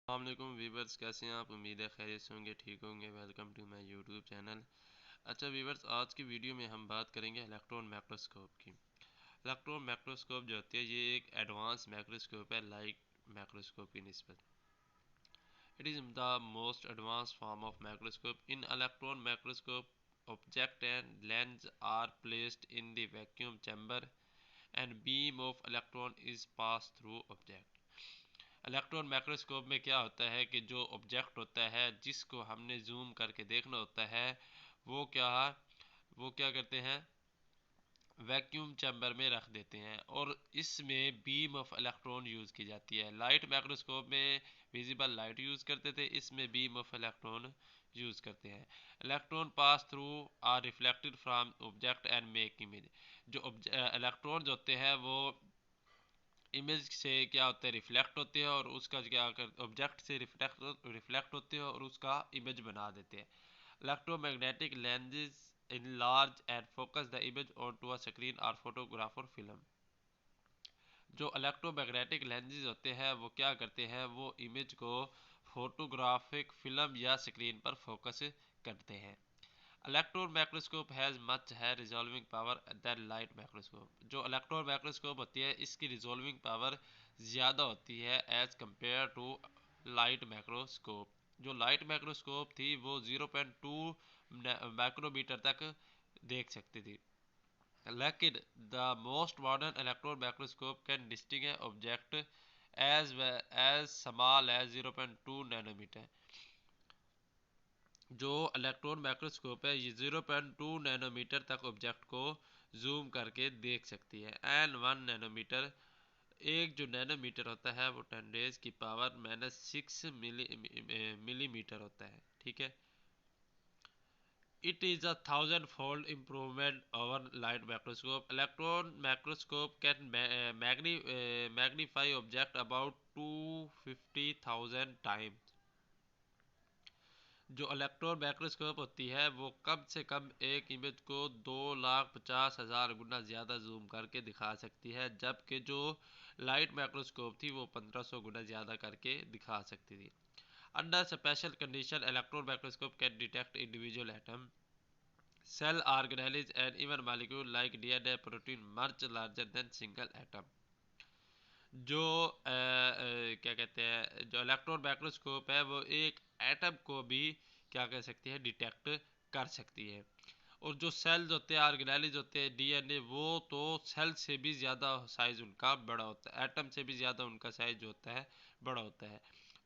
अस्सलामुअलैकुम वीवर्स, कैसे हैं आप? उम्मीद है खैरियत से होंगे, ठीक होंगे। Welcome to my YouTube channel. अच्छा वीवर्स, आज की वीडियो में हम बात करेंगे इलेक्ट्रॉन माइक्रोस्कोप की। इलेक्ट्रॉन माइक्रोस्कोप जो होती है ये एक एडवांस माइक्रोस्कोप है लाइट माइक्रोस्कोप की निस्बत। It is the most advance form of microscope. In electron microscope object and lens are placed in the vacuum chamber and beam of electron is pass through object. Electron microscope में क्या होता है कि जो object होता है जिसको हमने जूम करके देखना होता है वो क्या वो क्या करते हैं, वैक्यूम चैम्बर में रख देते हैं और इसमें बीम ऑफ इलेक्ट्रॉन यूज़ की जाती है। लाइट माइक्रोस्कोप में विजिबल लाइट यूज़ करते थे, इसमें बीम ऑफ इलेक्ट्रॉन यूज़ करते हैं। Electron pass through or reflected from object and make image. जो इलेक्ट्रॉन होते हैं वो इमेज से क्या होता है, रिफ्लेक्ट होते हैं और उसका क्या कर ऑब्जेक्ट से रिफ्लेक्ट होते हैं और उसका इमेज बना देते हैं। Electromagnetic lenses enlarge and focus the image onto a screen or photograph or film। जो इलेक्ट्रोमैग्नेटिक लेंसेज होते हैं वो क्या करते हैं, वो इमेज को फोटोग्राफिक फिल्म या स्क्रीन पर फोकस करते हैं। Electron microscope has much higher resolving power than light microscope. जो इलेक्ट्रॉन माइक्रोस्कोप होती है इसकी रिजॉल्विंग पावर ज़्यादा होती है as compare to light microscope. जो लाइट माइक्रोस्कोप थी वो 0.2 माइक्रोमीटर तक देख सकती थी, लेकिन the most modern electron microscope can distinguish object as small as 0.2 nanometre. जो इलेक्ट्रॉन माइक्रोस्कोप है ये 0.2 नैनोमीटर तक ऑब्जेक्ट को जूम करके देख सकती है। एंड 1 नैनोमीटर, एक जो नैनोमीटर होता है वो 10 की पावर -6 मिलीमीटर होता है, ठीक है। It is a 1000-fold improvement over light microscope। Electron microscope can magnify object about 250,000 times। जो इलेक्ट्रॉन माइक्रोस्कोप होती है वो कम से कम एक इमेज को 2,50,000 गुना ज़्यादा जूम करके दिखा सकती है, जबकि जो लाइट माइक्रोस्कोप थी वो 1500 गुना ज़्यादा करके दिखा सकती थी। Under special condition electron microscope can detect individual atom, cell organelles and even molecule like DNA protein much larger than single atom। जो क्या कहते हैं, जो इलेक्ट्रॉन माइक्रोस्कोप है वो एक एटम को भी क्या कह सकती है, डिटेक्ट कर सकती है। और जो सेल्स होते हैं, ऑर्गेनेल्स होते हैं, डीएनए, वो तो सेल से भी ज़्यादा साइज उनका बड़ा होता है, एटम से भी ज़्यादा उनका साइज जो होता है बड़ा होता है।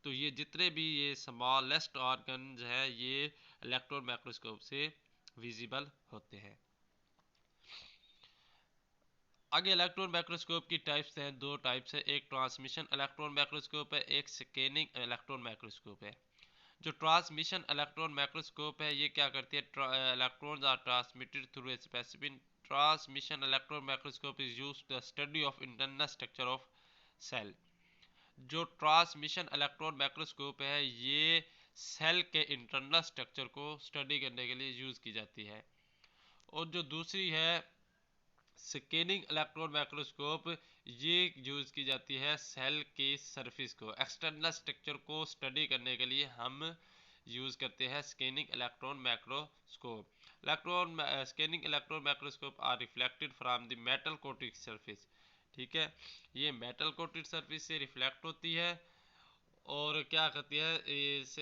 तो ये जितने भी ये स्मॉलेस्ट ऑर्गन्स हैं ये इलेक्ट्रॉन माइक्रोस्कोप से विजिबल होते हैं। आगे इलेक्ट्रॉन माइक्रोस्कोप की टाइप्स हैं, दो टाइप्स है, एक ट्रांसमिशन इलेक्ट्रॉन माइक्रोस्कोप है, एक स्कैनिंग इलेक्ट्रॉन माइक्रोस्कोप है। जो ट्रांसमिशन इलेक्ट्रॉन माइक्रोस्कोप है ये क्या करती है, electrons are transmitted through a specific transmission electron microscope is used to study of internal structure of cell. जो ट्रांसमिशन इलेक्ट्रॉन माइक्रोस्कोप है ये सेल के इंटरनल स्ट्रक्चर को स्टडी करने के लिए यूज़ की जाती है। और जो दूसरी है स्कैनिंग इलेक्ट्रॉन माइक्रोस्कोप, ये यूज़ की जाती है सेल की सरफेस को, एक्सटर्नल स्ट्रक्चर को स्टडी करने के लिए हम यूज़ करते हैं scanning electron microscope. Scanning electron microscope are reflected from the metal coated surface, ठीक है। ये मेटल कोटेड सरफेस से रिफ्लेक्ट होती है और क्या करती है, इस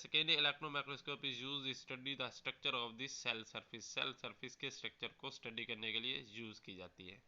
scanning electron microscope is use study the structure of this cell surface, cell surface के स्ट्रक्चर को स्टडी करने के लिए यूज़ की जाती है।